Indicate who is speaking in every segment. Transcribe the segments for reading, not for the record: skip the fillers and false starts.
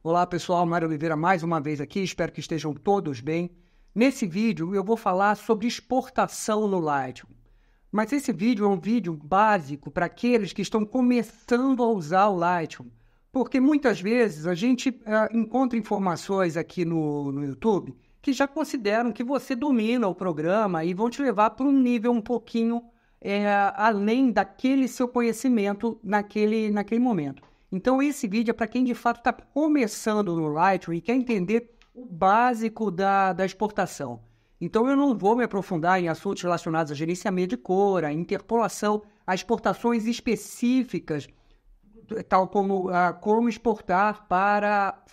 Speaker 1: Olá pessoal, Mário Oliveira mais uma vez aqui, espero que estejam todos bem. Nesse vídeo eu vou falar sobre exportação no Lightroom. Mas esse vídeo é um vídeo básico para aqueles que estão começando a usar o Lightroom. Porque muitas vezes a gente encontra informações aqui no YouTube que já consideram que você domina o programa e vão te levar para um nível um pouquinho além daquele seu conhecimento naquele momento. Então esse vídeo é para quem de fato está começando no Lightroom e quer entender o básico da exportação. Então eu não vou me aprofundar em assuntos relacionados a gerenciamento de cor, a interpolação, a exportações específicas, tal como como exportar para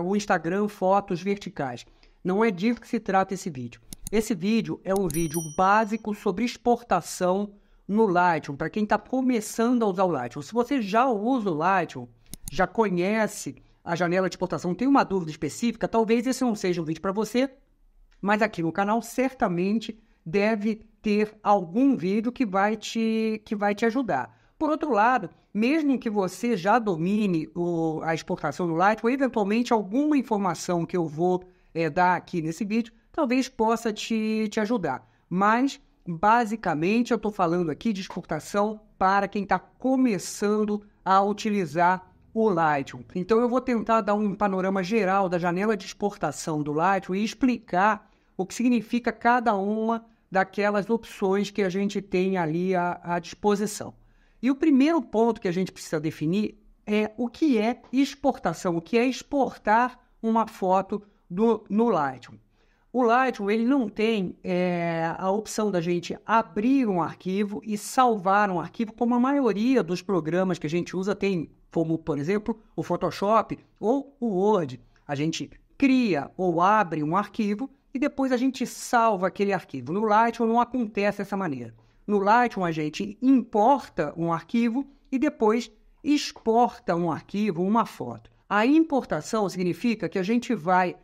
Speaker 1: o Instagram fotos verticais. Não é disso que se trata esse vídeo. Esse vídeo é um vídeo básico sobre exportação no Lightroom, para quem está começando a usar o Lightroom. Se você já usa o Lightroom, já conhece a janela de exportação, tem uma dúvida específica, talvez esse não seja um vídeo para você, mas aqui no canal certamente deve ter algum vídeo que vai te ajudar. Por outro lado, mesmo que você já domine a exportação no Lightroom, eventualmente alguma informação que eu vou dar aqui nesse vídeo, talvez possa te ajudar. Mas, basicamente, eu estou falando aqui de exportação para quem está começando a utilizar o Lightroom. Então, eu vou tentar dar um panorama geral da janela de exportação do Lightroom e explicar o que significa cada uma daquelas opções que a gente tem ali à disposição. E o primeiro ponto que a gente precisa definir é o que é exportação, o que é exportar uma foto no Lightroom. O Lightroom ele não tem a opção da gente abrir um arquivo e salvar um arquivo, como a maioria dos programas que a gente usa tem, como, por exemplo, o Photoshop ou o Word. A gente cria ou abre um arquivo e depois a gente salva aquele arquivo. No Lightroom não acontece dessa maneira. No Lightroom a gente importa um arquivo e depois exporta um arquivo, uma foto. A importação significa que a gente vai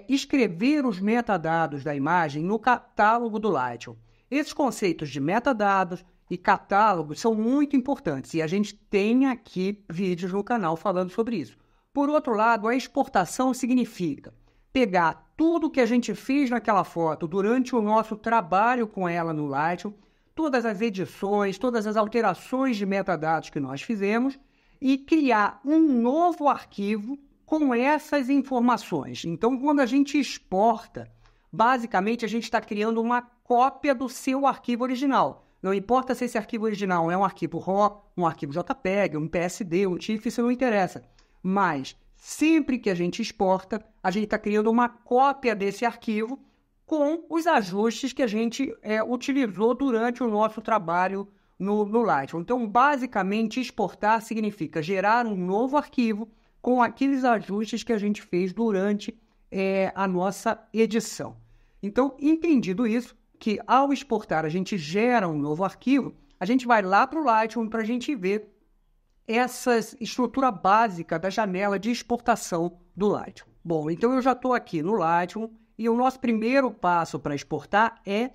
Speaker 1: escrever os metadados da imagem no catálogo do Lightroom. Esses conceitos de metadados e catálogos são muito importantes e a gente tem aqui vídeos no canal falando sobre isso. Por outro lado, a exportação significa pegar tudo que a gente fez naquela foto durante o nosso trabalho com ela no Lightroom, todas as edições, todas as alterações de metadados que nós fizemos e criar um novo arquivo com essas informações. Então, quando a gente exporta, basicamente a gente está criando uma cópia do seu arquivo original. Não importa se esse arquivo original é um arquivo RAW, um arquivo JPEG, um PSD, um TIFF, isso não interessa. Mas, sempre que a gente exporta, a gente está criando uma cópia desse arquivo com os ajustes que a gente utilizou durante o nosso trabalho no Lightroom. Então, basicamente, exportar significa gerar um novo arquivo com aqueles ajustes que a gente fez durante a nossa edição. Então, entendido isso, que ao exportar a gente gera um novo arquivo, a gente vai lá para o Lightroom para a gente ver essa estrutura básica da janela de exportação do Lightroom. Bom, então eu já estou aqui no Lightroom e o nosso primeiro passo para exportar é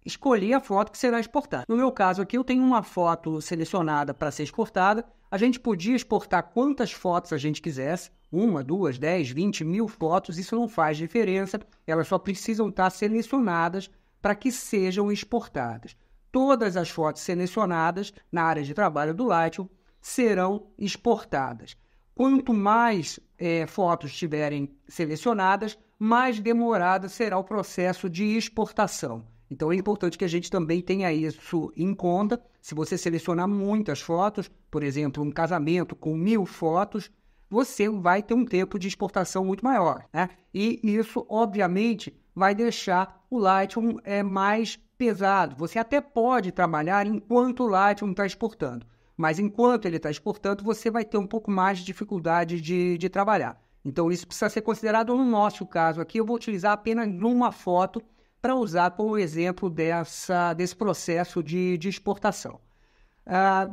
Speaker 1: escolher a foto que será exportada. No meu caso aqui eu tenho uma foto selecionada para ser exportada. A gente podia exportar quantas fotos a gente quisesse, 1, 2, 10, 20, 1000 fotos, isso não faz diferença, elas só precisam estar selecionadas para que sejam exportadas. Todas as fotos selecionadas na área de trabalho do Lightroom serão exportadas. Quanto mais fotos estiverem selecionadas, mais demorado será o processo de exportação. Então é importante que a gente também tenha isso em conta. Se você selecionar muitas fotos, por exemplo, um casamento com 1000 fotos, você vai ter um tempo de exportação muito maior, né? E isso, obviamente, vai deixar o Lightroom mais pesado. Você até pode trabalhar enquanto o Lightroom está exportando, mas enquanto ele está exportando, você vai ter um pouco mais de dificuldade de trabalhar. Então isso precisa ser considerado. No nosso caso aqui, eu vou utilizar apenas uma foto para usar como exemplo desse processo de exportação.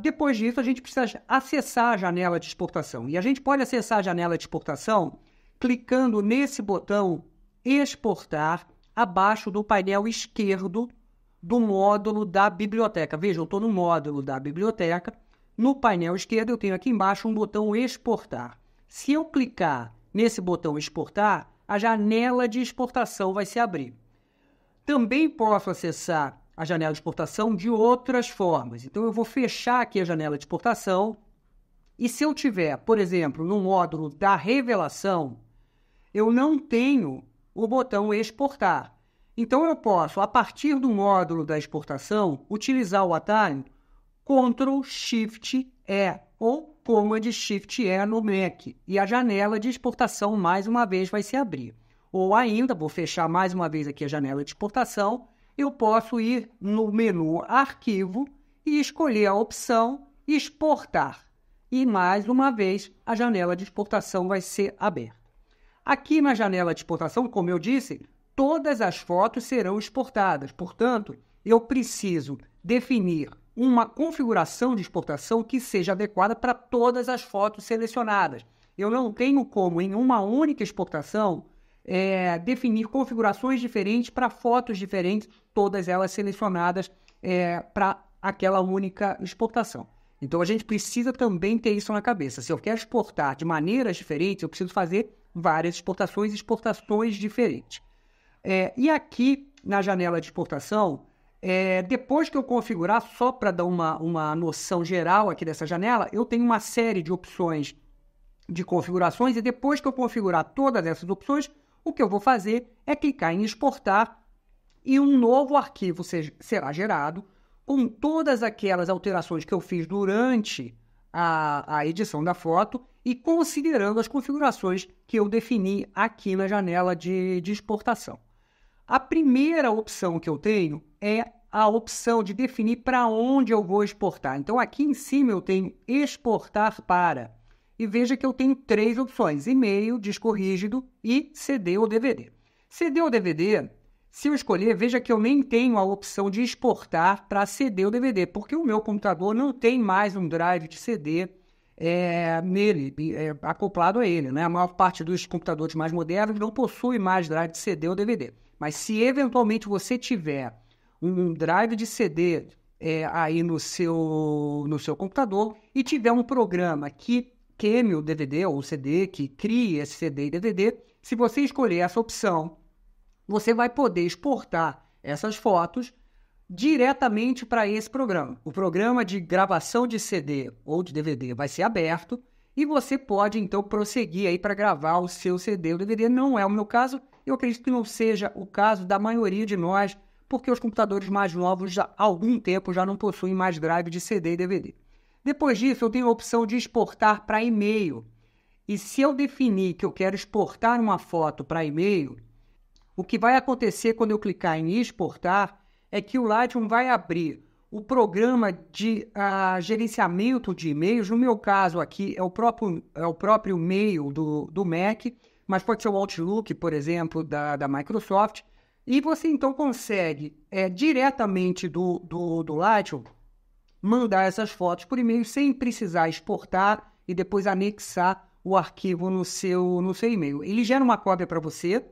Speaker 1: Depois disso, a gente precisa acessar a janela de exportação. E a gente pode acessar a janela de exportação clicando nesse botão Exportar abaixo do painel esquerdo do módulo da biblioteca. Veja, eu estou no módulo da biblioteca. No painel esquerdo, eu tenho aqui embaixo um botão Exportar. Se eu clicar nesse botão exportar, a janela de exportação vai se abrir. Também posso acessar a janela de exportação de outras formas. Então, eu vou fechar aqui a janela de exportação e se eu tiver, por exemplo, no módulo da revelação, eu não tenho o botão exportar. Então, eu posso, a partir do módulo da exportação, utilizar o atalho Ctrl+Shift+E ou Command+Shift+E no Mac. E a janela de exportação, mais uma vez, vai se abrir. Ou ainda, vou fechar mais uma vez aqui a janela de exportação, eu posso ir no menu Arquivo e escolher a opção Exportar. E, mais uma vez, a janela de exportação vai ser aberta. Aqui na janela de exportação, como eu disse, todas as fotos serão exportadas. Portanto, eu preciso definir uma configuração de exportação que seja adequada para todas as fotos selecionadas. Eu não tenho como, em uma única exportação, definir configurações diferentes para fotos diferentes, todas elas selecionadas para aquela única exportação. Então, a gente precisa também ter isso na cabeça. Se eu quero exportar de maneiras diferentes, eu preciso fazer várias exportações diferentes. E aqui, na janela de exportação, depois que eu configurar, só para dar uma noção geral aqui dessa janela, eu tenho uma série de opções de configurações e depois que eu configurar todas essas opções, o que eu vou fazer é clicar em exportar e um novo arquivo será gerado com todas aquelas alterações que eu fiz durante a edição da foto e considerando as configurações que eu defini aqui na janela de exportação. A primeira opção que eu tenho é a opção de definir para onde eu vou exportar. Então, aqui em cima eu tenho exportar para. E veja que eu tenho 3 opções, e-mail, disco rígido e CD ou DVD. CD ou DVD, se eu escolher, veja que eu nem tenho a opção de exportar para CD ou DVD, porque o meu computador não tem mais um drive de CD acoplado a ele, né? A maior parte dos computadores mais modernos não possui mais drive de CD ou DVD. Mas se eventualmente você tiver um drive de CD aí no seu computador e tiver um programa que queime o DVD ou o CD, que crie esse CD e DVD, se você escolher essa opção, você vai poder exportar essas fotos diretamente para esse programa. O programa de gravação de CD ou de DVD vai ser aberto e você pode, então, prosseguir aí para gravar o seu CD ou DVD. Não é o meu caso, eu acredito que não seja o caso da maioria de nós, porque os computadores mais novos já há algum tempo já não possuem mais drive de CD e DVD. Depois disso, eu tenho a opção de exportar para e-mail. E se eu definir que eu quero exportar uma foto para e-mail, o que vai acontecer quando eu clicar em exportar é que o Lightroom vai abrir o programa de gerenciamento de e-mails. No meu caso aqui é o próprio mail do Mac, mas pode ser o Outlook, por exemplo, da Microsoft. E você então consegue diretamente do Lightroom mandar essas fotos por e-mail sem precisar exportar e depois anexar o arquivo no seu e-mail. Ele gera uma cópia para você,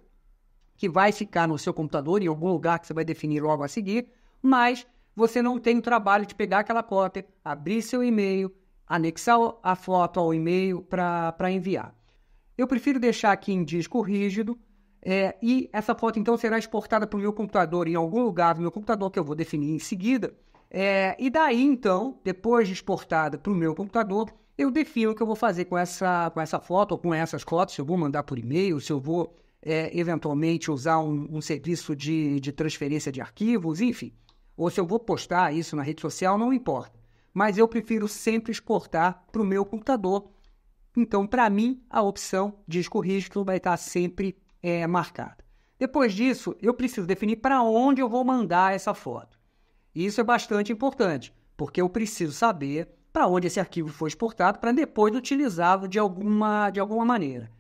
Speaker 1: que vai ficar no seu computador, em algum lugar que você vai definir logo a seguir, mas você não tem o trabalho de pegar aquela cópia, abrir seu e-mail, anexar a foto ao e-mail para enviar. Eu prefiro deixar aqui em disco rígido, e essa foto então será exportada para o meu computador, em algum lugar do meu computador, que eu vou definir em seguida, e daí então, depois de exportada para o meu computador, eu defino o que eu vou fazer com essa foto ou com essas fotos, se eu vou mandar por e-mail, se eu vou eventualmente usar um serviço de transferência de arquivos, enfim. Ou se eu vou postar isso na rede social, não importa. Mas eu prefiro sempre exportar para o meu computador. Então, para mim, a opção disco rígido vai estar sempre marcada. Depois disso, eu preciso definir para onde eu vou mandar essa foto. E isso é bastante importante, porque eu preciso saber para onde esse arquivo foi exportado para depois utilizá-lo de alguma maneira.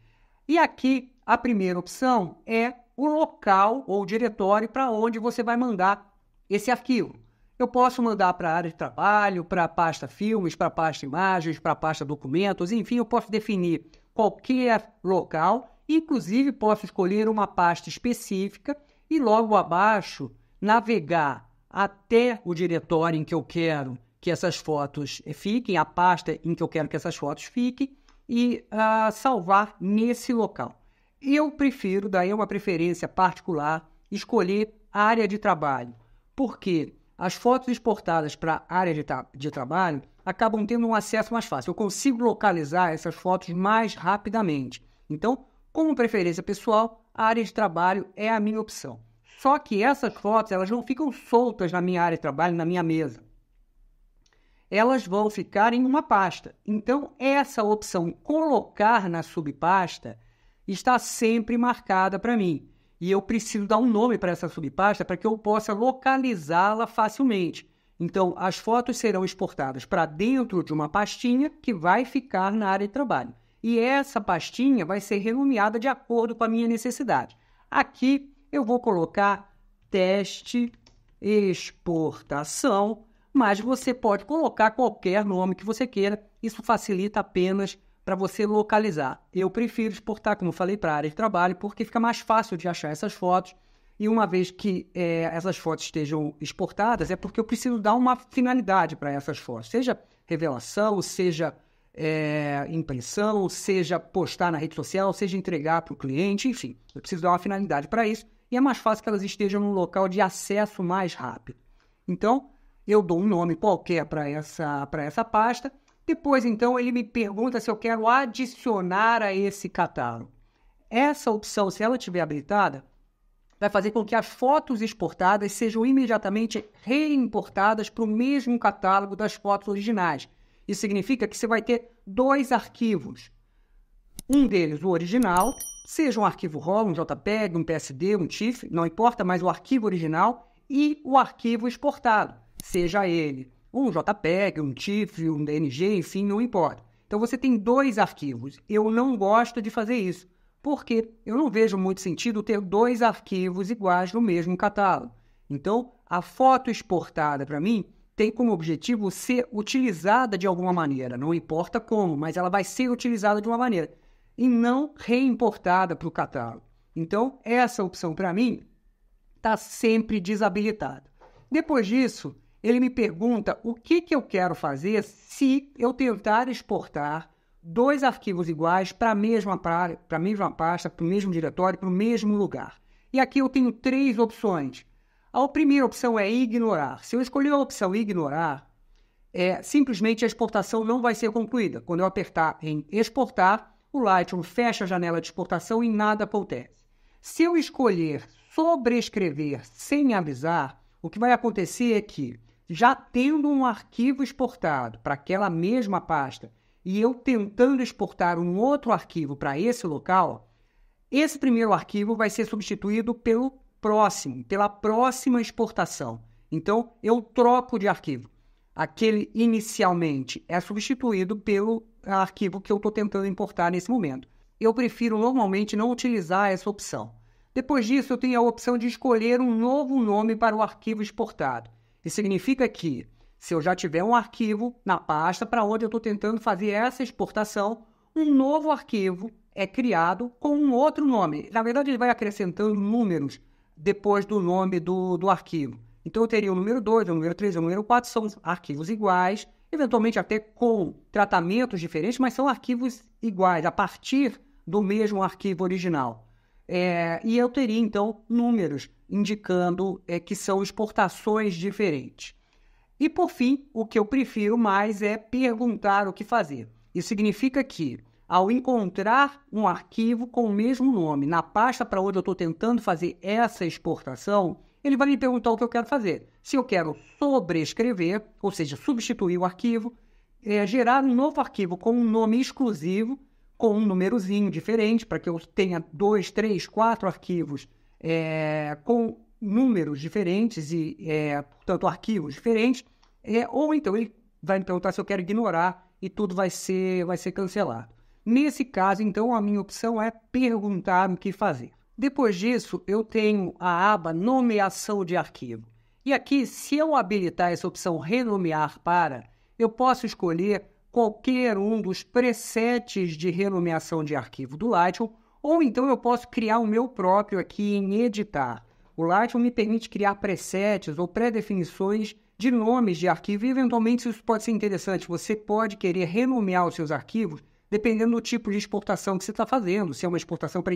Speaker 1: E aqui, a primeira opção é o local ou diretório para onde você vai mandar esse arquivo. Eu posso mandar para a área de trabalho, para a pasta filmes, para a pasta imagens, para a pasta documentos, enfim, eu posso definir qualquer local, inclusive posso escolher uma pasta específica e logo abaixo navegar até o diretório em que eu quero que essas fotos fiquem, a pasta em que eu quero que essas fotos fiquem, e salvar nesse local. Eu prefiro, daí é uma preferência particular, escolher a área de trabalho, porque as fotos exportadas para a área de trabalho acabam tendo um acesso mais fácil. Eu consigo localizar essas fotos mais rapidamente. Então, como preferência pessoal, a área de trabalho é a minha opção. Só que essas fotos elas não ficam soltas na minha área de trabalho, na minha mesa. Elas vão ficar em uma pasta. Então, essa opção colocar na subpasta está sempre marcada para mim. E eu preciso dar um nome para essa subpasta para que eu possa localizá-la facilmente. Então, as fotos serão exportadas para dentro de uma pastinha que vai ficar na área de trabalho. E essa pastinha vai ser renomeada de acordo com a minha necessidade. Aqui eu vou colocar teste exportação, mas você pode colocar qualquer nome que você queira. Isso facilita apenas para você localizar. Eu prefiro exportar, como eu falei, para a área de trabalho, porque fica mais fácil de achar essas fotos. E uma vez que essas fotos estejam exportadas, é porque eu preciso dar uma finalidade para essas fotos. Seja revelação, seja impressão, seja postar na rede social, seja entregar para o cliente, enfim. Eu preciso dar uma finalidade para isso. E é mais fácil que elas estejam num local de acesso mais rápido. Então, eu dou um nome qualquer para essa pasta. Depois, então, ele me pergunta se eu quero adicionar a esse catálogo. Essa opção, se ela estiver habilitada, vai fazer com que as fotos exportadas sejam imediatamente reimportadas para o mesmo catálogo das fotos originais. Isso significa que você vai ter dois arquivos. Um deles, o original, seja um arquivo RAW, um JPEG, um PSD, um TIFF, não importa, mas o arquivo original e o arquivo exportado, seja ele um JPEG, um TIFF, um DNG, enfim, não importa. Então você tem dois arquivos. Eu não gosto de fazer isso, porque eu não vejo muito sentido ter dois arquivos iguais no mesmo catálogo. Então, a foto exportada, para mim, tem como objetivo ser utilizada de alguma maneira. Não importa como, mas ela vai ser utilizada de uma maneira. E não reimportada para o catálogo. Então, essa opção, para mim, está sempre desabilitada. Depois disso, ele me pergunta o que eu quero fazer se eu tentar exportar dois arquivos iguais para a mesma pasta, para o mesmo diretório, para o mesmo lugar. E aqui eu tenho três opções. A primeira opção é ignorar. Se eu escolher a opção ignorar, simplesmente a exportação não vai ser concluída. Quando eu apertar em exportar, o Lightroom fecha a janela de exportação e nada acontece. Se eu escolher sobrescrever sem avisar, o que vai acontecer é que, já tendo um arquivo exportado para aquela mesma pasta e eu tentando exportar um outro arquivo para esse local, esse primeiro arquivo vai ser substituído pelo próximo, pela próxima exportação. Então, eu troco de arquivo. Aquele inicialmente é substituído pelo arquivo que eu estou tentando importar nesse momento. Eu prefiro normalmente não utilizar essa opção. Depois disso, eu tenho a opção de escolher um novo nome para o arquivo exportado. Isso significa que, se eu já tiver um arquivo na pasta para onde eu estou tentando fazer essa exportação, um novo arquivo é criado com um outro nome. Na verdade, ele vai acrescentando números depois do nome do arquivo. Então, eu teria o número 2, o número 3, o número 4, são arquivos iguais, eventualmente até com tratamentos diferentes, mas são arquivos iguais, a partir do mesmo arquivo original. E eu teria, então, números indicando que são exportações diferentes. E, por fim, o que eu prefiro mais é perguntar o que fazer. Isso significa que, ao encontrar um arquivo com o mesmo nome na pasta para onde eu estou tentando fazer essa exportação, ele vai me perguntar o que eu quero fazer. Se eu quero sobrescrever, ou seja, substituir o arquivo, gerar um novo arquivo com um nome exclusivo, com um númerozinho diferente, para que eu tenha 2, 3, 4 arquivos com números diferentes e, portanto, arquivos diferentes. Ou então ele vai me perguntar se eu quero ignorar e tudo vai ser cancelado. Nesse caso, então, a minha opção é perguntar o que fazer. Depois disso, eu tenho a aba Nomeação de Arquivo. E aqui, se eu habilitar essa opção Renomear para, eu posso escolher qualquer um dos presets de renomeação de arquivo do Lightroom, ou então eu posso criar o meu próprio aqui em Editar. O Lightroom me permite criar presets ou pré-definições de nomes de arquivo e, eventualmente, isso pode ser interessante. Você pode querer renomear os seus arquivos dependendo do tipo de exportação que você está fazendo, se é uma exportação para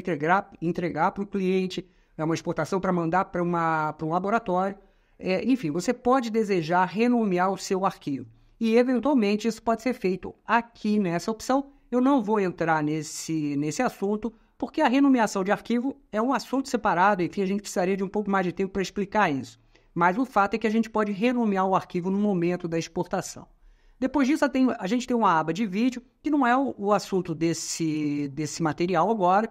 Speaker 1: entregar para o cliente, é uma exportação para mandar para um laboratório. Enfim, você pode desejar renomear o seu arquivo. E, eventualmente, isso pode ser feito aqui nessa opção. Eu não vou entrar nesse assunto, porque a renomeação de arquivo é um assunto separado, enfim, a gente precisaria de um pouco mais de tempo para explicar isso. Mas o fato é que a gente pode renomear o arquivo no momento da exportação. Depois disso, a gente tem uma aba de vídeo, que não é o assunto desse material agora.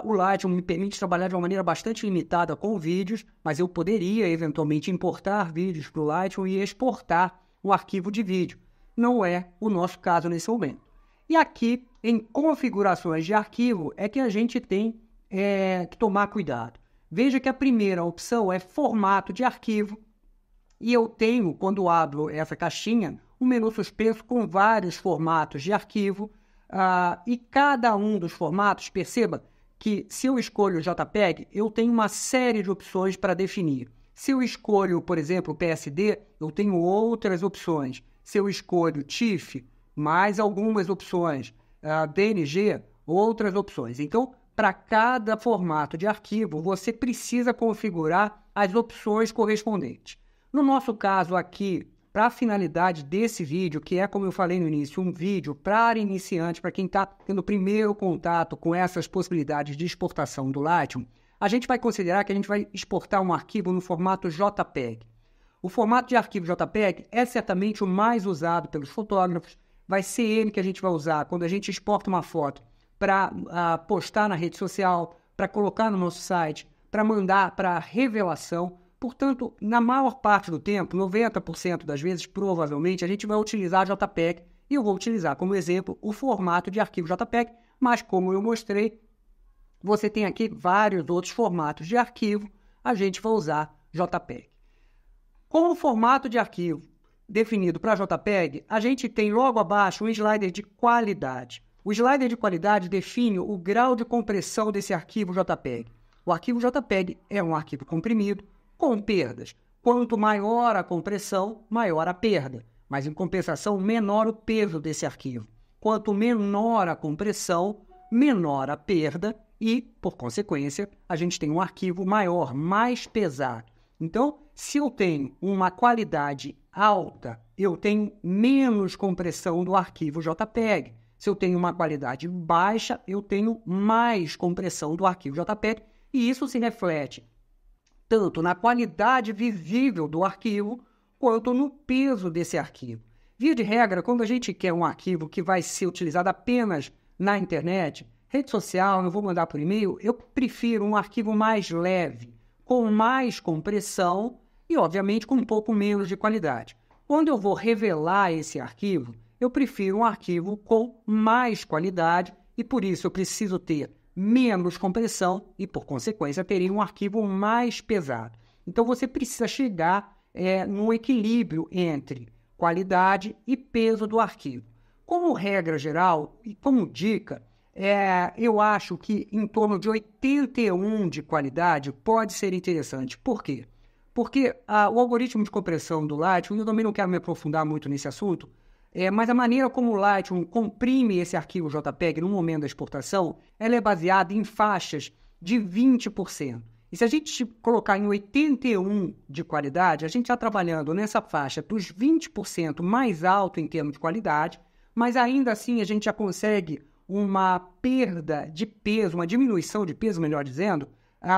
Speaker 1: O Lightroom me permite trabalhar de uma maneira bastante limitada com vídeos, mas eu poderia, eventualmente, importar vídeos para o Lightroom e exportar o arquivo de vídeo. Não é o nosso caso nesse momento. E aqui, em configurações de arquivo, é que a gente tem que tomar cuidado. Veja que a primeira opção é formato de arquivo, e eu tenho, quando abro essa caixinha, um menu suspenso com vários formatos de arquivo, e cada um dos formatos, perceba que se eu escolho o JPEG, eu tenho uma série de opções para definir. Se eu escolho, por exemplo, o PSD, eu tenho outras opções. Se eu escolho TIFF, mais algumas opções. DNG, outras opções. Então, para cada formato de arquivo, você precisa configurar as opções correspondentes. No nosso caso aqui, para a finalidade desse vídeo, que é, como eu falei no início, um vídeo para iniciantes, para quem está tendo o primeiro contato com essas possibilidades de exportação do Lightroom, a gente vai considerar que a gente vai exportar um arquivo no formato JPEG. O formato de arquivo JPEG é certamente o mais usado pelos fotógrafos, vai ser ele que a gente vai usar quando a gente exporta uma foto para postar na rede social, para colocar no nosso site, para mandar para revelação. Portanto, na maior parte do tempo, 90% das vezes, provavelmente, a gente vai utilizar JPEG, e eu vou utilizar como exemplo o formato de arquivo JPEG, mas como eu mostrei, você tem aqui vários outros formatos de arquivo, a gente vai usar JPEG. Com o formato de arquivo definido para JPEG, a gente tem logo abaixo um slider de qualidade. O slider de qualidade define o grau de compressão desse arquivo JPEG. O arquivo JPEG é um arquivo comprimido, com perdas. Quanto maior a compressão, maior a perda. Mas, em compensação, menor o peso desse arquivo. Quanto menor a compressão, menor a perda e, por consequência, a gente tem um arquivo maior, mais pesado. Então, se eu tenho uma qualidade alta, eu tenho menos compressão do arquivo JPEG. Se eu tenho uma qualidade baixa, eu tenho mais compressão do arquivo JPEG. E isso se reflete tanto na qualidade visível do arquivo, quanto no peso desse arquivo. Via de regra, quando a gente quer um arquivo que vai ser utilizado apenas na internet, rede social, eu vou mandar por e-mail, eu prefiro um arquivo mais leve, com mais compressão e, obviamente, com um pouco menos de qualidade. Quando eu vou revelar esse arquivo, eu prefiro um arquivo com mais qualidade e, por isso, eu preciso ter menos compressão e, por consequência, teria um arquivo mais pesado. Então, você precisa chegar num equilíbrio entre qualidade e peso do arquivo. Como regra geral e como dica, eu acho que em torno de 81 de qualidade pode ser interessante. Por quê? Porque o algoritmo de compressão do Lightroom, eu também não quero me aprofundar muito nesse assunto, mas a maneira como o Lightroom comprime esse arquivo JPEG no momento da exportação, ela é baseada em faixas de 20%. E se a gente colocar em 81 de qualidade, a gente está trabalhando nessa faixa dos 20% mais alto em termos de qualidade, mas ainda assim a gente já consegue uma perda de peso, uma diminuição de peso, melhor dizendo,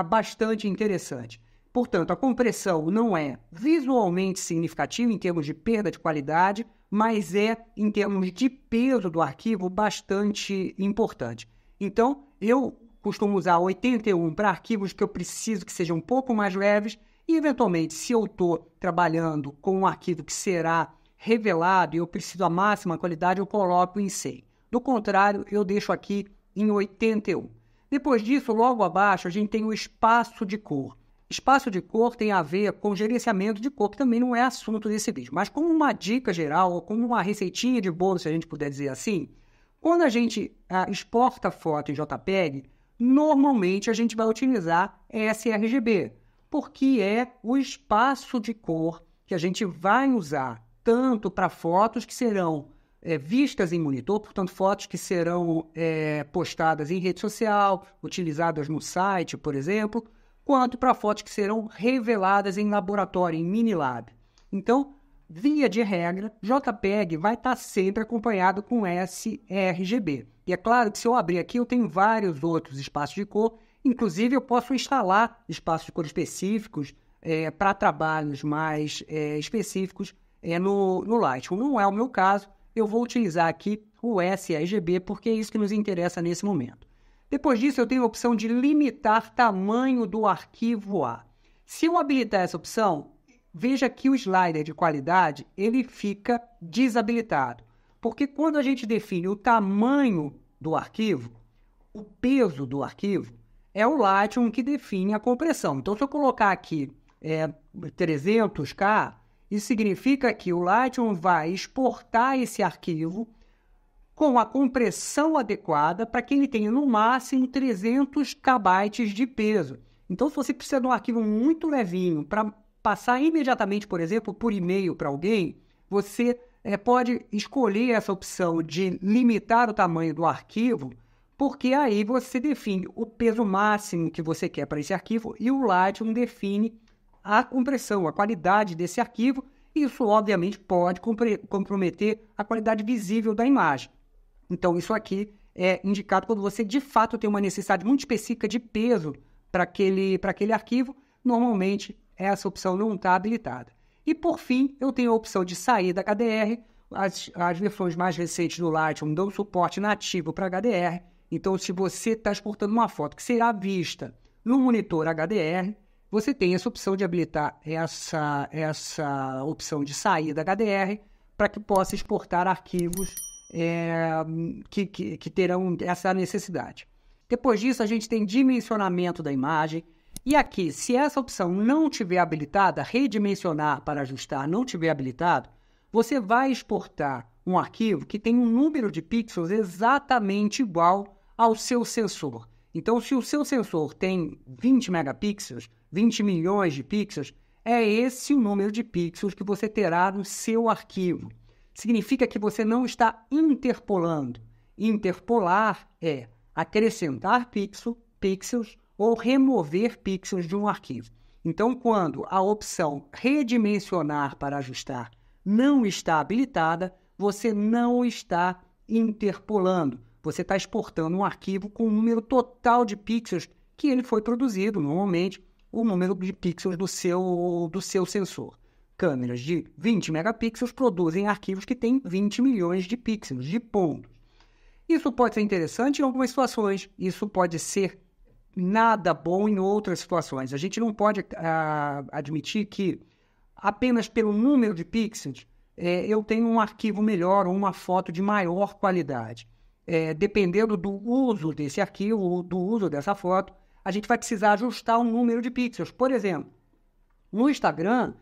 Speaker 1: bastante interessante. Portanto, a compressão não é visualmente significativa em termos de perda de qualidade, mas em termos de peso do arquivo, bastante importante. Então, eu costumo usar 81 para arquivos que eu preciso que sejam um pouco mais leves e, eventualmente, se eu estou trabalhando com um arquivo que será revelado e eu preciso a máxima qualidade, eu coloco em 100. Do contrário, eu deixo aqui em 81. Depois disso, logo abaixo, a gente tem o espaço de cor. Espaço de cor tem a ver com gerenciamento de cor, que também não é assunto desse vídeo. Mas como uma dica geral, ou como uma receitinha de bolo, se a gente puder dizer assim, quando a gente exporta foto em JPEG, normalmente a gente vai utilizar sRGB, porque é o espaço de cor que a gente vai usar tanto para fotos que serão vistas em monitor, portanto, fotos que serão postadas em rede social, utilizadas no site, por exemplo, quanto para fotos que serão reveladas em laboratório, em Minilab. Então, via de regra, JPEG vai estar sempre acompanhado com sRGB. E é claro que se eu abrir aqui, eu tenho vários outros espaços de cor, inclusive eu posso instalar espaços de cor específicos para trabalhos mais específicos no Lightroom. Não é o meu caso, eu vou utilizar aqui o sRGB porque é isso que nos interessa nesse momento. Depois disso, eu tenho a opção de limitar tamanho do arquivo A. Se eu habilitar essa opção, veja que o slider de qualidade ele fica desabilitado. Porque quando a gente define o tamanho do arquivo, o peso do arquivo, é o Lightroom que define a compressão. Então, se eu colocar aqui 300K, isso significa que o Lightroom vai exportar esse arquivo com a compressão adequada para que ele tenha no máximo 300 KB de peso. Então, se você precisa de um arquivo muito levinho para passar imediatamente, por exemplo, por e-mail para alguém, você pode escolher essa opção de limitar o tamanho do arquivo, porque aí você define o peso máximo que você quer para esse arquivo e o Lightroom define a compressão, a qualidade desse arquivo. Isso, obviamente, pode comprometer a qualidade visível da imagem. Então, isso aqui é indicado quando você, de fato, tem uma necessidade muito específica de peso para aquele arquivo. Normalmente, essa opção não está habilitada. E, por fim, eu tenho a opção de saída HDR. As versões mais recentes do Lightroom dão suporte nativo para HDR. Então, se você está exportando uma foto que será vista no monitor HDR, você tem essa opção de habilitar essa opção de saída HDR para que possa exportar arquivos que terão essa necessidade. Depois disso, a gente tem dimensionamento da imagem. E aqui, se essa opção não estiver habilitada, redimensionar para ajustar não estiver habilitado, você vai exportar um arquivo que tem um número de pixels exatamente igual ao seu sensor. Então, se o seu sensor tem 20 megapixels, 20 milhões de pixels, é esse o número de pixels que você terá no seu arquivo. Significa que você não está interpolando. Interpolar é acrescentar pixels ou remover pixels de um arquivo. Então, quando a opção redimensionar para ajustar não está habilitada, você não está interpolando. Você está exportando um arquivo com o número total de pixels que ele foi produzido, normalmente, o número de pixels do seu sensor. Câmeras de 20 megapixels produzem arquivos que têm 20 milhões de pixels, de pontos. Isso pode ser interessante em algumas situações, isso pode ser nada bom em outras situações. A gente não pode admitir que apenas pelo número de pixels eu tenho um arquivo melhor ou uma foto de maior qualidade. Dependendo do uso desse arquivo ou do uso dessa foto, a gente vai precisar ajustar o número de pixels. Por exemplo, no Instagram,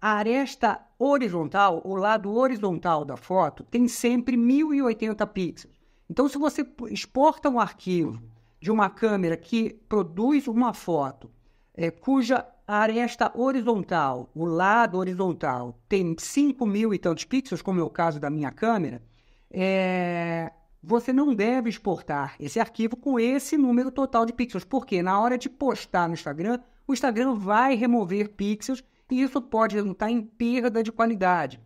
Speaker 1: a aresta horizontal, o lado horizontal da foto, tem sempre 1080 pixels. Então, se você exporta um arquivo de uma câmera que produz uma foto cuja aresta horizontal, o lado horizontal, tem 5.000 e tantos pixels, como é o caso da minha câmera, você não deve exportar esse arquivo com esse número total de pixels, porque na hora de postar no Instagram, o Instagram vai remover pixels e isso pode resultar em perda de qualidade.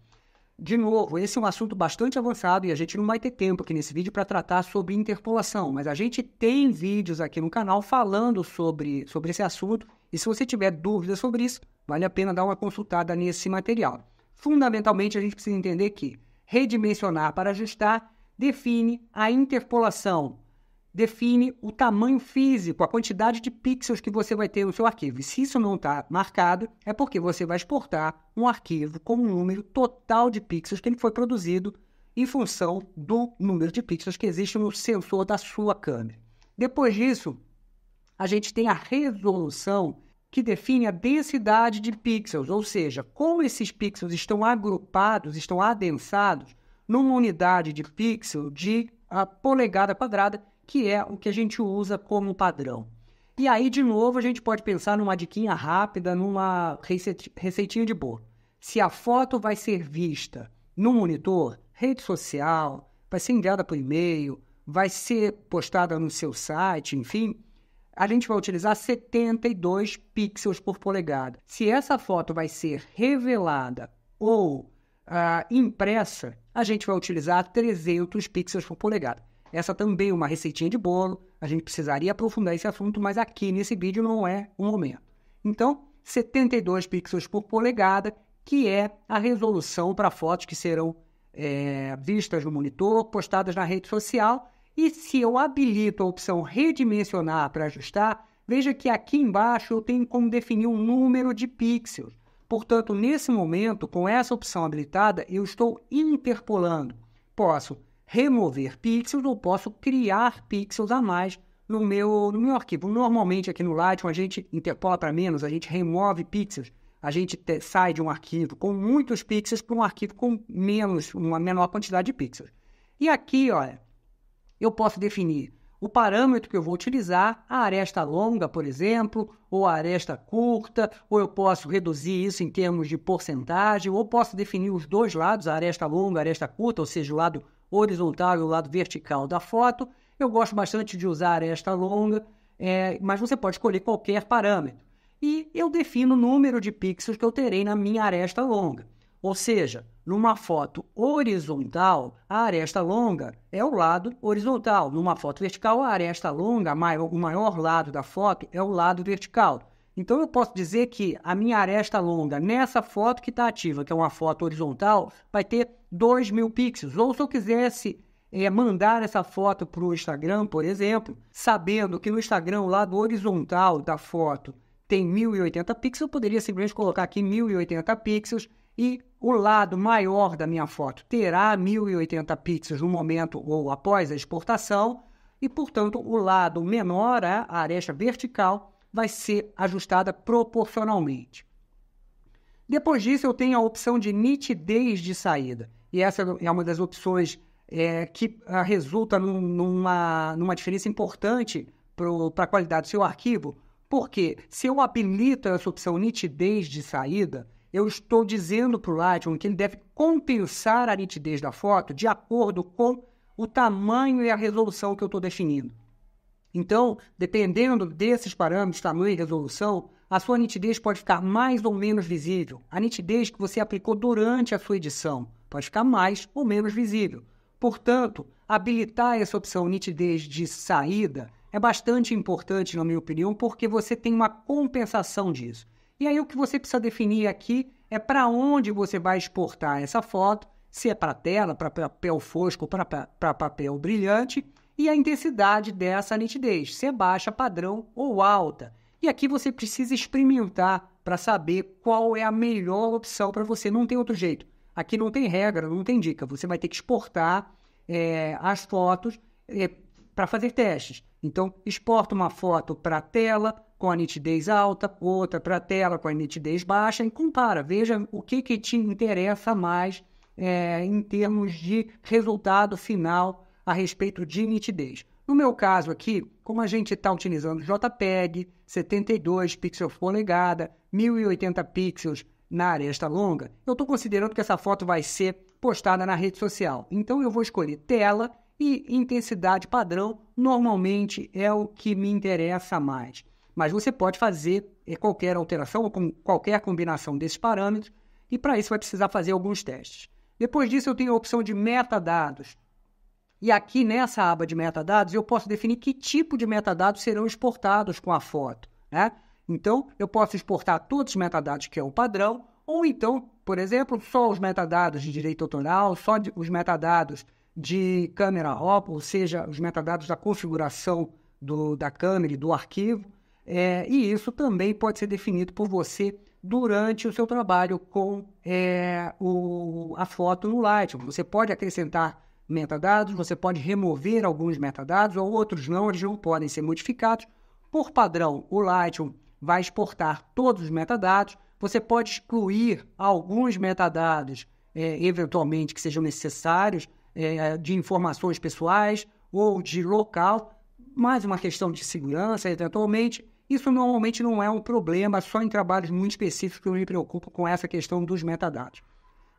Speaker 1: De novo, esse é um assunto bastante avançado e a gente não vai ter tempo aqui nesse vídeo para tratar sobre interpolação, mas a gente tem vídeos aqui no canal falando sobre esse assunto e se você tiver dúvidas sobre isso, vale a pena dar uma consultada nesse material. Fundamentalmente, a gente precisa entender que redimensionar para ajustar define a interpolação, define o tamanho físico, a quantidade de pixels que você vai ter no seu arquivo. E se isso não está marcado, é porque você vai exportar um arquivo com um número total de pixels que ele foi produzido em função do número de pixels que existe no sensor da sua câmera. Depois disso, a gente tem a resolução, que define a densidade de pixels, ou seja, como esses pixels estão agrupados, estão adensados numa unidade de pixel de polegada quadrada, que é o que a gente usa como padrão. E aí, de novo, a gente pode pensar numa diquinha rápida, numa receitinha de bolo. Se a foto vai ser vista no monitor, rede social, vai ser enviada por e-mail, vai ser postada no seu site, enfim, a gente vai utilizar 72 pixels por polegada. Se essa foto vai ser revelada ou impressa, a gente vai utilizar 300 pixels por polegada. Essa também é uma receitinha de bolo, a gente precisaria aprofundar esse assunto, mas aqui nesse vídeo não é o momento. Então, 72 pixels por polegada, que é a resolução para fotos que serão vistas no monitor, postadas na rede social. E se eu habilito a opção redimensionar para ajustar, veja que aqui embaixo eu tenho como definir um número de pixels. Portanto, nesse momento, com essa opção habilitada, eu estou interpolando. Posso remover pixels ou posso criar pixels a mais no meu arquivo. Normalmente aqui no Lightroom a gente interpola para menos, a gente remove pixels. A gente sai de um arquivo com muitos pixels para um arquivo com uma menor quantidade de pixels. E aqui, olha, eu posso definir o parâmetro que eu vou utilizar, a aresta longa, por exemplo, ou a aresta curta, ou eu posso reduzir isso em termos de porcentagem, ou posso definir os dois lados, a aresta longa, a aresta curta, ou seja, o lado horizontal e o lado vertical da foto. Eu gosto bastante de usar a aresta longa, mas você pode escolher qualquer parâmetro. E eu defino o número de pixels que eu terei na minha aresta longa. Ou seja, numa foto horizontal, a aresta longa é o lado horizontal. Numa foto vertical, a aresta longa, o maior lado da foto, é o lado vertical. Então, eu posso dizer que a minha aresta longa, nessa foto que está ativa, que é uma foto horizontal, vai ter 2.000 pixels. Ou se eu quisesse mandar essa foto para o Instagram, por exemplo, sabendo que no Instagram o lado horizontal da foto tem 1080 pixels, eu poderia simplesmente colocar aqui 1080 pixels e o lado maior da minha foto terá 1080 pixels no momento ou após a exportação e, portanto, o lado menor, a aresta vertical, vai ser ajustada proporcionalmente. Depois disso, eu tenho a opção de nitidez de saída. E essa é uma das opções que resulta numa diferença importante para a qualidade do seu arquivo, porque se eu habilito essa opção nitidez de saída, eu estou dizendo para o Lightroom que ele deve compensar a nitidez da foto de acordo com o tamanho e a resolução que eu estou definindo. Então, dependendo desses parâmetros, tamanho e resolução, a sua nitidez pode ficar mais ou menos visível. A nitidez que você aplicou durante a sua edição pode ficar mais ou menos visível. Portanto, habilitar essa opção nitidez de saída é bastante importante, na minha opinião, porque você tem uma compensação disso. E aí o que você precisa definir aqui é para onde você vai exportar essa foto, se é para tela, para papel fosco, para papel brilhante, e a intensidade dessa nitidez, se é baixa, padrão ou alta. E aqui você precisa experimentar para saber qual é a melhor opção para você. Não tem outro jeito. Aqui não tem regra, não tem dica. Você vai ter que exportar as fotos para fazer testes. Então, exporta uma foto para a tela com a nitidez alta, outra para a tela com a nitidez baixa e compara. Veja o que te interessa mais em termos de resultado final a respeito de nitidez. No meu caso aqui, como a gente está utilizando JPEG, 72 pixels por polegada, 1080 pixels na aresta longa, eu estou considerando que essa foto vai ser postada na rede social. Então, eu vou escolher tela e intensidade padrão, normalmente é o que me interessa mais. Mas você pode fazer qualquer alteração ou qualquer combinação desses parâmetros e para isso vai precisar fazer alguns testes. Depois disso eu tenho a opção de metadados. E aqui nessa aba de metadados eu posso definir que tipo de metadados serão exportados com a foto, né? Então eu posso exportar todos os metadados que é o padrão ou então, por exemplo, só os metadados de direito autoral, só os metadados de câmera RAW, ou seja, os metadados da configuração da câmera e do arquivo. E isso também pode ser definido por você durante o seu trabalho com a foto no Lightroom. Você pode acrescentar metadados, você pode remover alguns metadados ou outros não, eles não podem ser modificados. Por padrão, o Lightroom vai exportar todos os metadados. Você pode excluir alguns metadados, eventualmente, que sejam necessários, de informações pessoais ou de local, mais uma questão de segurança, eventualmente. Isso normalmente não é um problema, só em trabalhos muito específicos que eu me preocupo com essa questão dos metadados.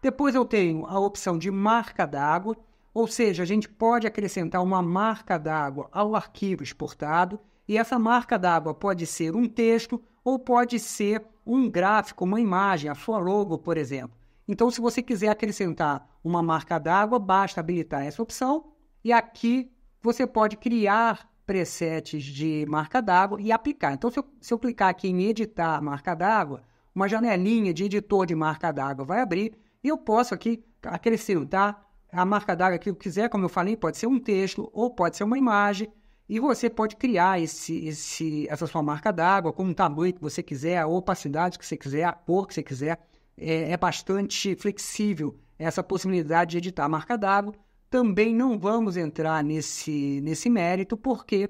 Speaker 1: Depois eu tenho a opção de marca d'água, ou seja, a gente pode acrescentar uma marca d'água ao arquivo exportado, e essa marca d'água pode ser um texto ou pode ser um gráfico, uma imagem, a sua logo, por exemplo. Então, se você quiser acrescentar uma marca d'água, basta habilitar essa opção e aqui você pode criar presets de marca d'água e aplicar. Então, se eu clicar aqui em editar marca d'água, uma janelinha de editor de marca d'água vai abrir e eu posso aqui acrescentar a marca d'água que eu quiser, como eu falei, pode ser um texto ou pode ser uma imagem, e você pode criar essa sua marca d'água com o tamanho que você quiser, a opacidade que você quiser, a cor que você quiser. É bastante flexível essa possibilidade de editar a marca d'água. Também não vamos entrar nesse mérito, porque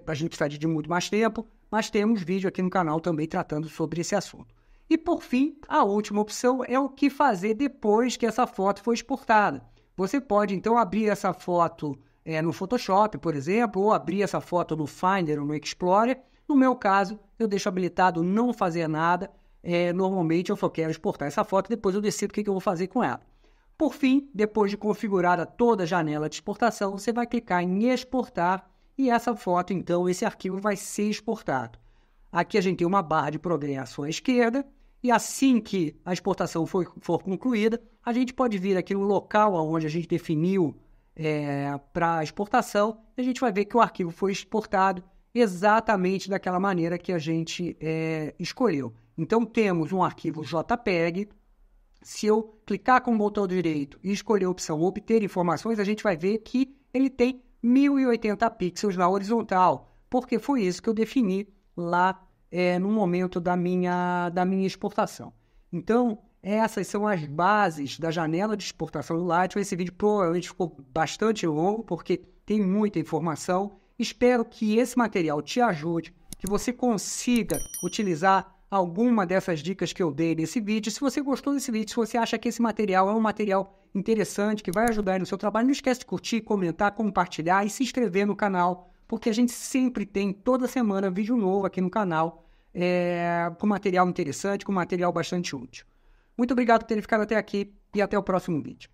Speaker 1: a gente precisa de muito mais tempo, mas temos vídeo aqui no canal também tratando sobre esse assunto. E, por fim, a última opção é o que fazer depois que essa foto foi exportada. Você pode, então, abrir essa foto no Photoshop, por exemplo, ou abrir essa foto no Finder ou no Explorer. No meu caso, eu deixo habilitado não fazer nada. Normalmente, eu só quero exportar essa foto, depois eu decido o que eu vou fazer com ela. Por fim, depois de configurada toda a janela de exportação, você vai clicar em exportar e essa foto, então, esse arquivo vai ser exportado. Aqui a gente tem uma barra de progresso à esquerda e assim que a exportação for concluída, a gente pode vir aqui no local onde a gente definiu para a exportação e a gente vai ver que o arquivo foi exportado exatamente daquela maneira que a gente escolheu. Então, temos um arquivo JPEG. Se eu clicar com o botão direito e escolher a opção obter informações, a gente vai ver que ele tem 1080 pixels na horizontal, porque foi isso que eu defini lá no momento da minha exportação. Então, essas são as bases da janela de exportação do Lightroom. Esse vídeo provavelmente ficou bastante longo, porque tem muita informação. Espero que esse material te ajude, que você consiga utilizar alguma dessas dicas que eu dei nesse vídeo. Se você gostou desse vídeo, se você acha que esse material é um material interessante, que vai ajudar aí no seu trabalho, não esquece de curtir, comentar, compartilhar e se inscrever no canal, porque a gente sempre tem, toda semana, vídeo novo aqui no canal, com material interessante, com material bastante útil. Muito obrigado por terem ficado até aqui e até o próximo vídeo.